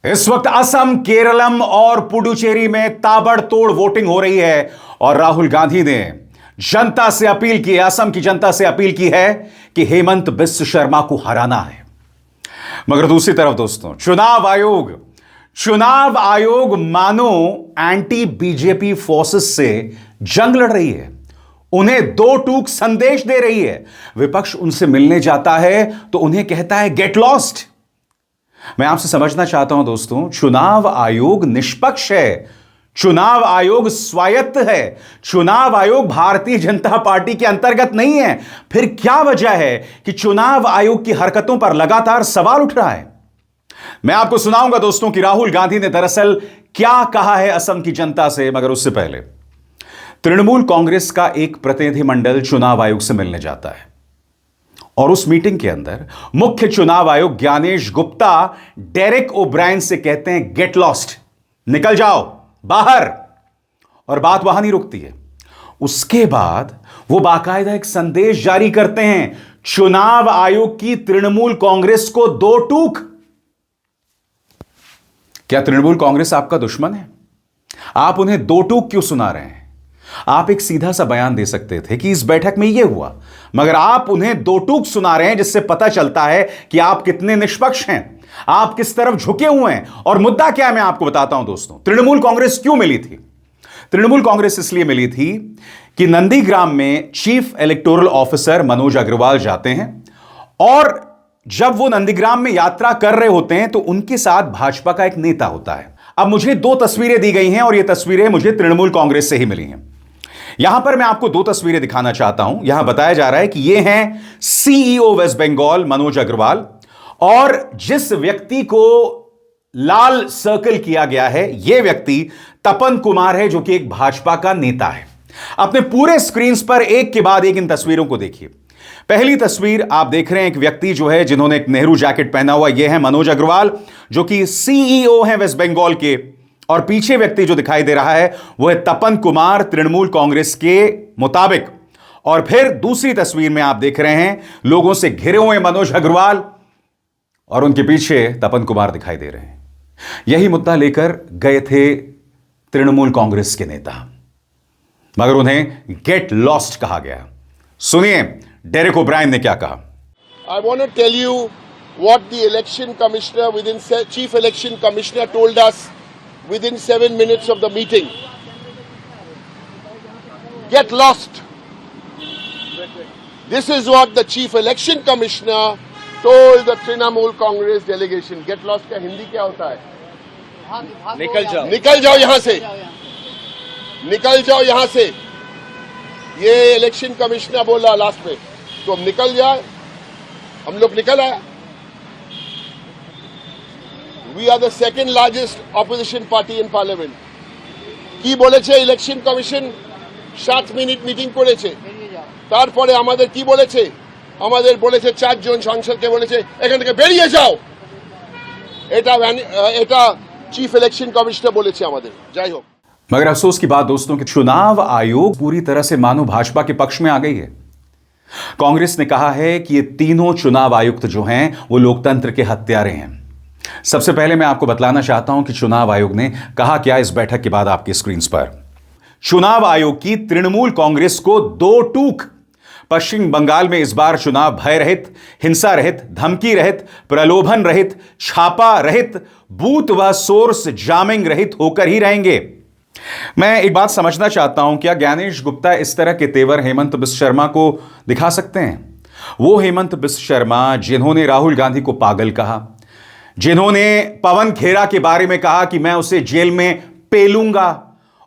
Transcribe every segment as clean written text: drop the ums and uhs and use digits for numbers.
इस वक्त असम, केरलम और पुडुचेरी में ताबड़तोड़ वोटिंग हो रही है और राहुल गांधी ने जनता से अपील की है, असम की जनता से अपील की है कि हेमंत बिस्व शर्मा को हराना है। मगर दूसरी तरफ दोस्तों, चुनाव आयोग मानो एंटी बीजेपी फोर्सेस से जंग लड़ रही है, उन्हें दो टूक संदेश दे रही है। विपक्ष उनसे मिलने जाता है तो उन्हें कहता है गेट लॉस्ट। मैं आपसे समझना चाहता हूं दोस्तों, चुनाव आयोग निष्पक्ष है, चुनाव आयोग स्वायत्त है, चुनाव आयोग भारतीय जनता पार्टी के अंतर्गत नहीं है। फिर क्या वजह है कि चुनाव आयोग की हरकतों पर लगातार सवाल उठ रहा है? मैं आपको सुनाऊंगा दोस्तों कि राहुल गांधी ने दरअसल क्या कहा है असम की जनता से। मगर उससे पहले तृणमूल कांग्रेस का एक प्रतिनिधिमंडल चुनाव आयोग से मिलने जाता है और उस मीटिंग के अंदर मुख्य चुनाव आयुक्त ज्ञानेश गुप्ता डेरेक ओब्रायन से कहते हैं गेट लॉस्ट, निकल जाओ बाहर। और बात वहां नहीं रुकती है, उसके बाद वो बाकायदा एक संदेश जारी करते हैं चुनाव आयोग की तृणमूल कांग्रेस को दो टूक। क्या तृणमूल कांग्रेस आपका दुश्मन है? आप उन्हें दो टूक क्यों सुना रहे हैं? आप एक सीधा सा बयान दे सकते थे कि इस बैठक में यह हुआ, मगर आप उन्हें दो टूक सुना रहे हैं, जिससे पता चलता है कि आप कितने निष्पक्ष हैं, आप किस तरफ झुके हुए हैं। और मुद्दा क्या है मैं आपको बताता हूं दोस्तों। तृणमूल कांग्रेस क्यों मिली थी? तृणमूल कांग्रेस इसलिए मिली थी कि नंदीग्राम में chief electoral officer Manoj Agrawal जाते हैं और जब वो नंदीग्राम में यात्रा कर रहे होते हैं तो उनके साथ भाजपा का एक नेता होता है। अब मुझे दो तस्वीरें दी गई हैं और ये तस्वीरें मुझे तृणमूल कांग्रेस से ही मिली हैं। यहां पर मैं आपको दो तस्वीरें दिखाना चाहता हूं। यहां बताया जा रहा है कि ये हैं सीईओ वेस्ट बंगाल मनोज अग्रवाल, और जिस व्यक्ति को लाल सर्कल किया गया है यह व्यक्ति तपन कुमार है, जो कि एक भाजपा का नेता है। अपने पूरे स्क्रीन पर एक के बाद एक इन तस्वीरों को देखिए। पहली तस्वीर आप देख रहे हैं, एक व्यक्ति जो है जिन्होंने एक नेहरू जैकेट पहना हुआ, यह है मनोज अग्रवाल जो कि सीईओ हैं वेस्ट बंगाल के, और पीछे व्यक्ति जो दिखाई दे रहा है वह है तपन कुमार, तृणमूल कांग्रेस के मुताबिक। और फिर दूसरी तस्वीर में आप देख रहे हैं लोगों से घिरे हुए मनोज अग्रवाल और उनके पीछे तपन कुमार दिखाई दे रहे हैं। यही मुद्दा लेकर गए थे तृणमूल कांग्रेस के नेता, मगर उन्हें गेट लॉस्ट कहा गया। सुनिए डेरेक ओब्रायन ने क्या कहा। I want to tell you what the election commissioner chief election commissioner told us within 7 minutes of the meeting. Get lost. This is what the chief election commissioner told the Trinamool Congress delegation. Get lost का हिंदी क्या होता है? निकल जाओ यहां से, निकल जाओ यहां से। ये इलेक्शन कमिश्नर बोला लास्ट में, तो हम निकल जाए। हम लोग निकल आए। We are the second largest opposition party in parliament. কি বলেছে ইলেকশন কমিশন? 7 মিনিট মিটিং করেছে। তারপরে আমাদের কি বলেছে? আমাদের বলেছে 4 জন সাংসদকে বলেছে এখান থেকে বেরিয়ে যাও। এটা चीफ इलेक्शन कमिश्नर बोलेছে আমাদের। যাই হোক, मगर अफसोस की बात दोस्तों कि चुनाव आयोग पूरी तरह से मानो भाजपा के पक्ष में आ गई है। कांग्रेस ने कहा है कि ये तीनों चुनाव आयुक्त जो हैं वो लोकतंत्र के हत्यारे हैं। सबसे पहले मैं आपको बतलाना चाहता हूं कि चुनाव आयोग ने कहा क्या इस बैठक के बाद आपकी स्क्रीन पर। चुनाव आयोग की तृणमूल कांग्रेस को दो टूक। पश्चिम बंगाल में इस बार चुनाव भय रहित, हिंसा रहित, धमकी रहित, प्रलोभन रहित, छापा रहित, बूथ व सोर्स जामिंग रहित होकर ही रहेंगे। मैं एक बात समझना चाहता हूं, क्या ज्ञानेश गुप्ता इस तरह के तेवर हेमंत बिस्व शर्मा को दिखा सकते हैं? वो हेमंत बिस्व शर्मा जिन्होंने राहुल गांधी को पागल कहा, जिन्होंने पवन खेरा के बारे में कहा कि मैं उसे जेल में पेलूंगा,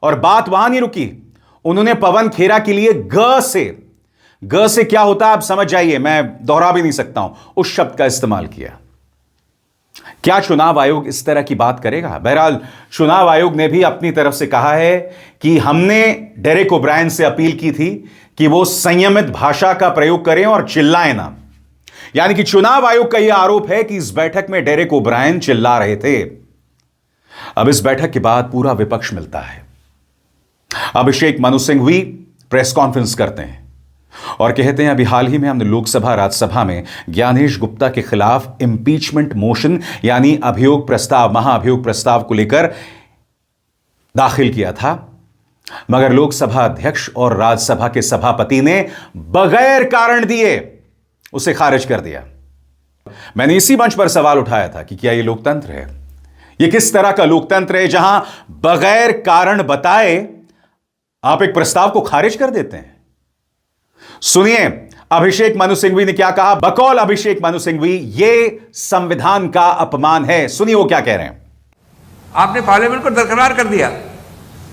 और बात वहां नहीं रुकी, उन्होंने पवन खेरा के लिए ग से क्या होता है आप समझ जाइए, मैं दोहरा भी नहीं सकता हूं, उस शब्द का इस्तेमाल किया। क्या चुनाव आयोग इस तरह की बात करेगा? बहरहाल चुनाव आयोग ने भी अपनी तरफ से कहा है कि हमने डेरेक ओब्रायन से अपील की थी कि वो संयमित भाषा का प्रयोग करें और चिल्लाएं ना। यानी कि चुनाव आयोग का यह आरोप है कि इस बैठक में डेरेक ओब्रायन चिल्ला रहे थे। अब इस बैठक के बाद पूरा विपक्ष मिलता है। अभिषेक मनु सिंघवी प्रेस कॉन्फ्रेंस करते हैं और कहते हैं अभी हाल ही में हमने लोकसभा राज्यसभा में ज्ञानेश गुप्ता के खिलाफ इंपीचमेंट मोशन यानी अभियोग प्रस्ताव, महाअभियोग प्रस्ताव को लेकर दाखिल किया था, मगर लोकसभा अध्यक्ष और राज्यसभा के सभापति ने बगैर कारण दिए उसे खारिज कर दिया। मैंने इसी मंच पर सवाल उठाया था कि क्या यह लोकतंत्र है? यह किस तरह का लोकतंत्र है जहां बगैर कारण बताए आप एक प्रस्ताव को खारिज कर देते हैं? सुनिए अभिषेक मनु सिंघवी ने क्या कहा। बकौल अभिषेक मनु सिंघवी, यह संविधान का अपमान है। सुनिए वो क्या कह रहे हैं। आपने पार्लियामेंट को दरकिनार कर दिया।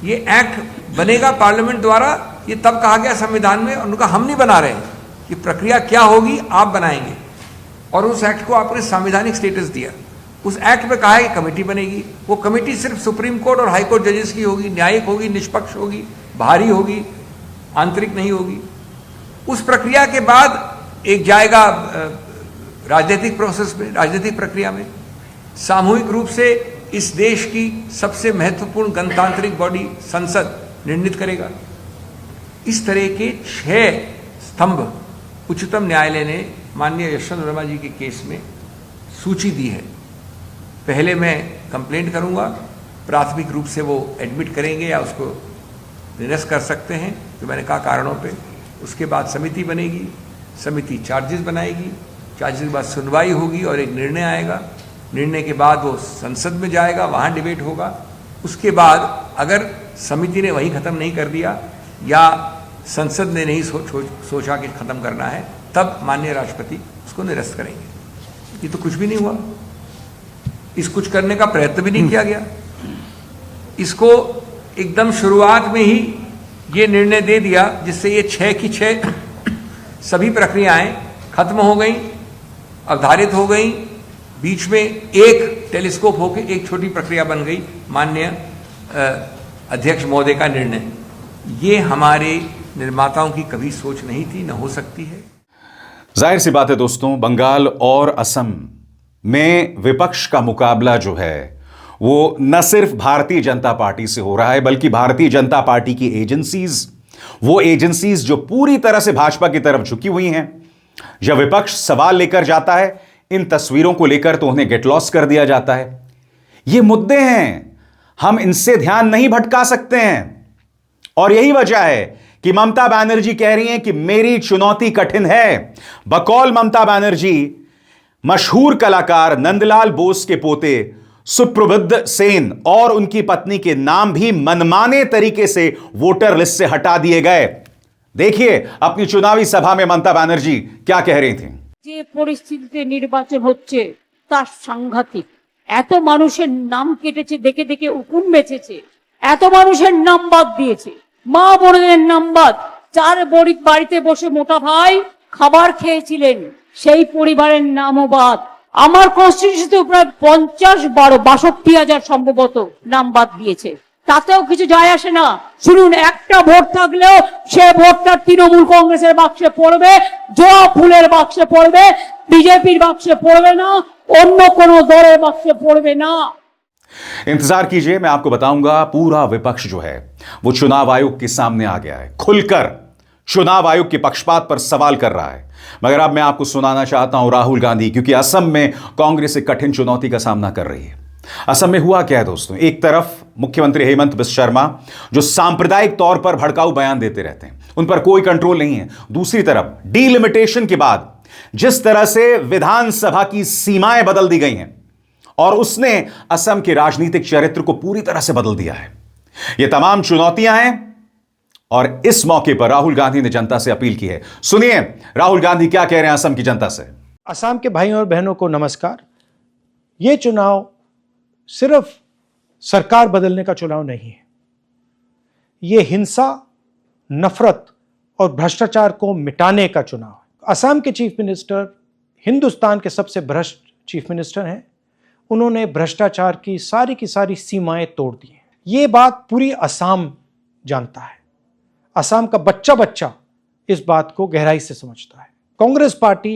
ये एक्ट बनेगा पार्लियामेंट द्वारा, ये तब कहा गया संविधान में, उनका हम नहीं बना रहे हैं कि प्रक्रिया क्या होगी, आप बनाएंगे। और उस एक्ट को आपने संवैधानिक स्टेटस दिया। उस एक्ट में कहा है कि कमेटी बनेगी। वो कमेटी सिर्फ सुप्रीम कोर्ट और हाई कोर्ट जजेस की होगी, न्यायिक होगी, निष्पक्ष होगी, बाहरी होगी, आंतरिक नहीं होगी। उस प्रक्रिया के बाद एक जाएगा राजनीतिक प्रोसेस में, राजनीतिक प्रक्रिया में। सामूहिक रूप से इस देश की सबसे महत्वपूर्ण गणतांत्रिक बॉडी संसद निर्णित करेगा। इस तरह के 6 स्तंभ उच्चतम न्यायालय ने माननीय यशवंत वर्मा जी के केस में सूची दी है। पहले मैं कंप्लेंट करूंगा, प्राथमिक रूप से वो एडमिट करेंगे या उसको निरस्त कर सकते हैं, जो मैंने कहा कारणों पे। उसके बाद समिति बनेगी, समिति चार्जेस बनाएगी, चार्जेस के बाद सुनवाई होगी और एक निर्णय आएगा। निर्णय के बाद वो संसद में जाएगा, वहाँ डिबेट होगा। उसके बाद अगर समिति ने वहीं ख़त्म नहीं कर दिया या संसद ने नहीं सोचा कि ख़त्म करना है, तब माननीय राष्ट्रपति उसको निरस्त करेंगे। ये तो कुछ भी नहीं हुआ। इस कुछ करने का प्रयत्न भी नहीं किया गया। इसको एकदम शुरुआत में ही ये निर्णय दे दिया जिससे ये 6 की 6 सभी प्रक्रियाएं खत्म हो गई, अवधारित हो गई। बीच में एक टेलीस्कोप होकर एक छोटी प्रक्रिया बन गई, माननीय अध्यक्ष महोदय का निर्णय। ये हमारे निर्माताओं की कभी सोच नहीं थी, न हो सकती है। जाहिर सी बात है दोस्तों, बंगाल और असम में विपक्ष का मुकाबला जो है वो न सिर्फ भारतीय जनता पार्टी से हो रहा है, बल्कि भारतीय जनता पार्टी की एजेंसीज, वो एजेंसीज जो पूरी तरह से भाजपा की तरफ झुकी हुई हैं। जब विपक्ष सवाल लेकर जाता है इन तस्वीरों को लेकर तो उन्हें गेट लॉस कर दिया जाता है। ये मुद्दे हैं, हम इनसे ध्यान नहीं भटका सकते हैं। और यही वजह है कि ममता बनर्जी कह रही हैं कि मेरी चुनौती कठिन है। बकौल ममता बनर्जी मशहूर कलाकार नंदलाल बोस के पोते सुप्रबुद्ध सेन और उनकी पत्नी के नाम भी मनमाने तरीके से वोटर लिस्ट से हटा दिए गए। देखिए अपनी चुनावी सभा में ममता बनर्जी क्या कह रही थी। যে পরিস্থিতিতে নির্বাচন হচ্ছে তা সাংঘাতিক। এত মানুষের নাম কেটেছে, দেখে দেখে উকুন বেঁচেছে, এত মানুষের নাম বাদ দিয়েছে, মা বোনদের নাম বাদ। যার বাড়িতে বসে মোটা ভাই খাবার খেয়েছিলেন সেই পরিবারের নামও বাদ। আমার কনস্টিটিউশনে প্রায় 62,000 সম্ভবত নাম বাদ দিয়েছে। তাতেও কিছু যায় আসে না। শুনুন, একটা ভোট থাকলেও সে ভোটটা তৃণমূল কংগ্রেসের বাক্সে পড়বে, জোয়া ফুলের বাক্সে পড়বে, বিজেপির বাক্সে পড়বে না, অন্য কোনো দলের বাক্সে পড়বে না। इंतजार कीजिए, मैं आपको बताऊंगा। पूरा विपक्ष जो है वो चुनाव आयोग के सामने आ गया है, खुलकर चुनाव आयोग के पक्षपात पर सवाल कर रहा है। मगर अब मैं आपको सुनाना चाहता हूं राहुल गांधी, क्योंकि असम में कांग्रेस एक कठिन चुनौती का सामना कर रही है। असम में हुआ क्या है दोस्तों, एक तरफ मुख्यमंत्री हेमंत बिस्वा शर्मा जो सांप्रदायिक तौर पर भड़काऊ बयान देते रहते हैं, उन पर कोई कंट्रोल नहीं है। दूसरी तरफ डीलिमिटेशन के बाद जिस तरह से विधानसभा की सीमाएं बदल दी गई हैं और उसने असम के राजनीतिक चरित्र को पूरी तरह से बदल दिया है। ये तमाम चुनौतियां हैं और इस मौके पर राहुल गांधी ने जनता से अपील की है। सुनिए राहुल गांधी क्या कह रहे हैं असम की जनता से। असम के भाइयों और बहनों को नमस्कार। यह चुनाव सिर्फ सरकार बदलने का चुनाव नहीं है, यह हिंसा, नफरत और भ्रष्टाचार को मिटाने का चुनाव है। असम के चीफ मिनिस्टर हिंदुस्तान के सबसे भ्रष्ट चीफ मिनिस्टर हैं। उन्होंने भ्रष्टाचार की सारी सीमाएं तोड़ दी हैं। ये बात पूरी असम जानता है। असम का बच्चा बच्चा इस बात को गहराई से समझता है। कांग्रेस पार्टी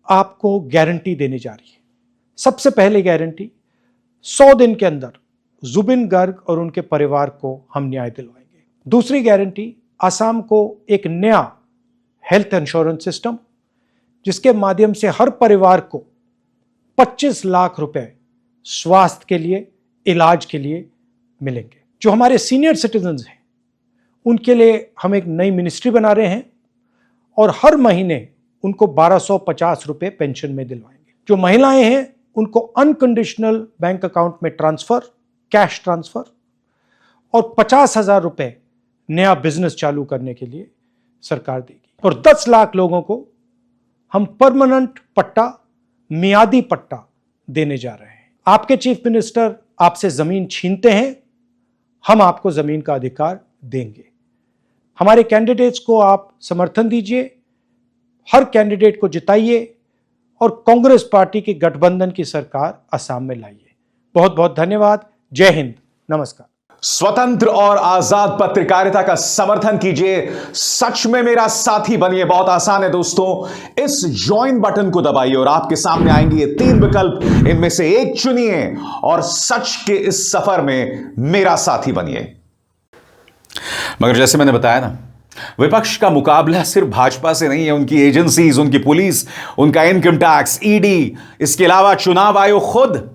आपको गारंटी देने जा रही है। सबसे पहले गारंटी, 100 दिन के अंदर जुबिन गर्ग और उनके परिवार को हम न्याय दिलवाएंगे। दूसरी गारंटी, असम को एक नया हेल्थ इंश्योरेंस सिस्टम, जिसके माध्यम से हर परिवार को 25 लाख रुपए स्वास्थ्य के लिए, इलाज के लिए मिलेंगे। जो हमारे सीनियर सिटीजन्स हैं उनके लिए हम एक नई मिनिस्ट्री बना रहे हैं और हर महीने उनको 1250 रुपए पेंशन में दिलवाएंगे। जो महिलाएं हैं उनको अनकंडीशनल बैंक अकाउंट में ट्रांसफर, कैश ट्रांसफर, और 50,000 रुपए नया बिजनेस चालू करने के लिए सरकार देगी। और 10 लाख लोगों को हम परमानेंट पट्टा, मियादी पट्टा देने जा रहे हैं। आपके चीफ मिनिस्टर आपसे जमीन छीनते हैं, हम आपको जमीन का अधिकार देंगे। हमारे कैंडिडेट्स को आप समर्थन दीजिए, हर कैंडिडेट को जिताइए और कांग्रेस पार्टी की गठबंधन की सरकार असम में लाइए। बहुत बहुत धन्यवाद। जय हिंद, नमस्कार। स्वतंत्र और आजाद पत्रकारिता का समर्थन कीजिए, सच में मेरा साथी बनिए। बहुत आसान है दोस्तों, इस ज्वाइन बटन को दबाइए और आपके सामने आएंगे ये 3 विकल्प, इनमें से एक चुनिए और सच के इस सफर में मेरा साथी बनिए। मगर जैसे मैंने बताया ना, विपक्ष का मुकाबला सिर्फ भाजपा से नहीं है, उनकी एजेंसीज, उनकी पुलिस, उनका इनकम टैक्स, ईडी, इसके अलावा चुनाव आयोग खुद।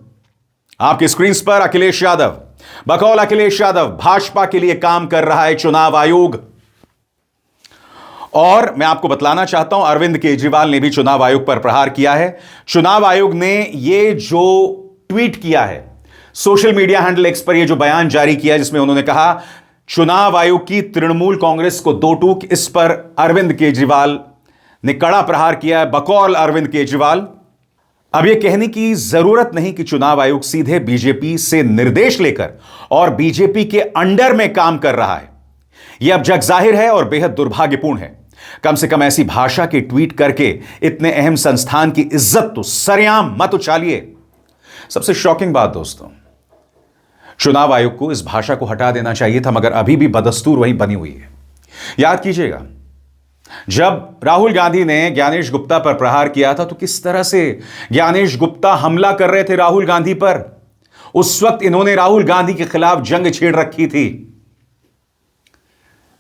आपकी स्क्रीन पर अखिलेश यादव, बकौल अखिलेश यादव, भाजपा के लिए काम कर रहा है चुनाव आयोग। और मैं आपको बतलाना चाहता हूं, अरविंद केजरीवाल ने भी चुनाव आयोग पर प्रहार किया है। चुनाव आयोग ने यह जो ट्वीट किया है, सोशल मीडिया हैंडल एक्स पर यह जो बयान जारी किया, जिसमें उन्होंने कहा चुनाव आयोग की तृणमूल कांग्रेस को 2 टूक, इस पर अरविंद केजरीवाल ने कड़ा प्रहार किया है। बकौल अरविंद केजरीवाल, अब यह कहने की जरूरत नहीं कि चुनाव आयोग सीधे बीजेपी से निर्देश लेकर और बीजेपी के अंडर में काम कर रहा है। यह अब जग जाहिर है और बेहद दुर्भाग्यपूर्ण है। कम से कम ऐसी भाषा के ट्वीट करके इतने अहम संस्थान की इज्जत तो सरेआम मत उछालिए। सबसे शॉकिंग बात दोस्तों, चुनाव आयोग को इस भाषा को हटा देना चाहिए था, मगर अभी भी बदस्तूर वही बनी हुई है। याद कीजिएगा, जब राहुल गांधी ने ज्ञानेश गुप्ता पर प्रहार किया था तो किस तरह से ज्ञानेश गुप्ता हमला कर रहे थे राहुल गांधी पर। उस वक्त इन्होंने राहुल गांधी के खिलाफ जंग छेड़ रखी थी।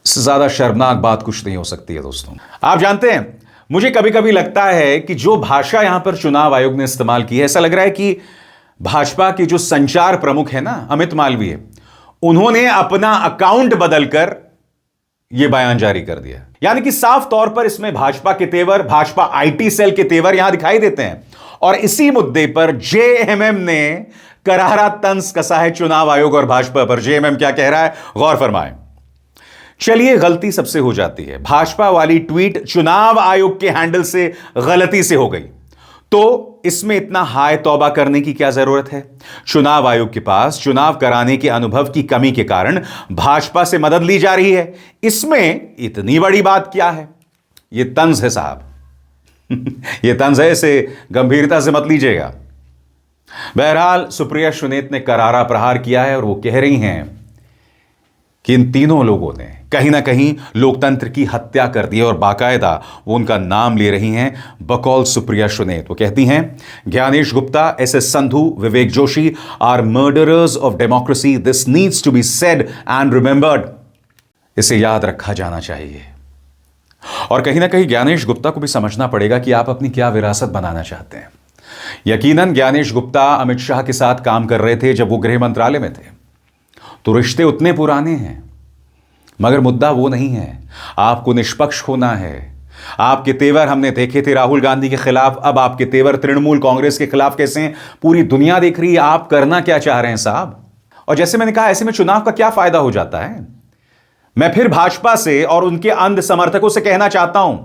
इससे ज्यादा शर्मनाक बात कुछ नहीं हो सकती है दोस्तों। आप जानते हैं, मुझे कभी कभी लगता है कि जो भाषा यहां पर चुनाव आयोग ने इस्तेमाल की है, ऐसा लग रहा है कि भाजपा के जो संचार प्रमुख है ना, अमित मालवीय, उन्होंने अपना अकाउंट बदलकर यह बयान जारी कर दिया। यानी कि साफ तौर पर इसमें भाजपा के तेवर, भाजपा आईटी सेल के तेवर यहां दिखाई देते हैं। और इसी मुद्दे पर जेएमएम ने करारा तंज कसा है चुनाव आयोग और भाजपा पर। जेएमएम क्या कह रहा है, गौर फरमाएं। चलिए, गलती सबसे हो जाती है। भाजपा वाली ट्वीट चुनाव आयोग के हैंडल से गलती से हो गई, तो इसमें इतना हाय तौबा करने की क्या जरूरत है। चुनाव आयोग के पास चुनाव कराने के अनुभव की कमी के कारण भाजपा से मदद ली जा रही है, इसमें इतनी बड़ी बात क्या है। यह तंज है साहब यह तंज है, इसे गंभीरता से मत लीजिएगा। बहरहाल सुप्रिया सुनेत ने करारा प्रहार किया है और वो कह रही हैं कि इन तीनों लोगों ने कहीं ना कहीं लोकतंत्र की हत्या कर दी है और बाकायदा वो उनका नाम ले रही हैं, बकौल सुप्रिया सुनेत। वो कहती हैं Gyanesh Gupta, S S. Sandhu, Vivek Joshi are murderers of democracy. This needs to be said and remembered. इसे याद रखा जाना चाहिए। और कहीं ना कहीं ज्ञानेश गुप्ता को भी समझना पड़ेगा कि आप अपनी क्या विरासत बनाना चाहते हैं। यकीनन ज्ञानेश गुप्ता अमित शाह के साथ काम कर रहे थे जब वो गृह मंत्रालय में थे, तो रिश्ते उतने पुराने हैं, मगर मुद्दा वो नहीं है। आपको निष्पक्ष होना है। आपके तेवर हमने देखे थे राहुल गांधी के खिलाफ, अब आपके तेवर तृणमूल कांग्रेस के खिलाफ कैसे हैं, पूरी दुनिया देख रही है। आप करना क्या चाह रहे हैं साहब। और जैसे मैंने कहा, ऐसे में चुनाव का क्या फायदा हो जाता है। मैं फिर भाजपा से और उनके अंध समर्थकों से कहना चाहता हूं,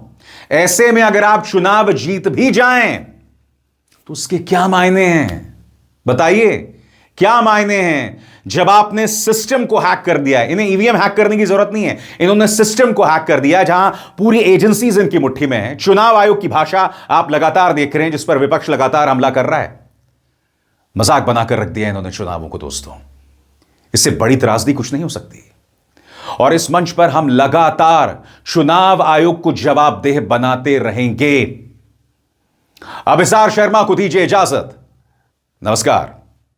ऐसे में अगर आप चुनाव जीत भी जाएं तो उसके क्या मायने हैं, बताइए क्या मायने हैं। जब आपने सिस्टम को हैक कर दिया है, इन्हें ईवीएम हैक करने की जरूरत नहीं है, इन्होंने सिस्टम को हैक कर दिया, जहां पूरी एजेंसीज इनकी मुट्ठी में है। चुनाव आयोग की भाषा आप लगातार देख रहे हैं, जिस पर विपक्ष लगातार हमला कर रहा है। मजाक बनाकर रख दिया इन्होंने चुनावों को दोस्तों। इससे बड़ी त्रासदी कुछ नहीं हो सकती। और इस मंच पर हम लगातार चुनाव आयोग को जवाबदेह बनाते रहेंगे। अभिसार शर्मा को दीजिए इजाजत। नमस्कार।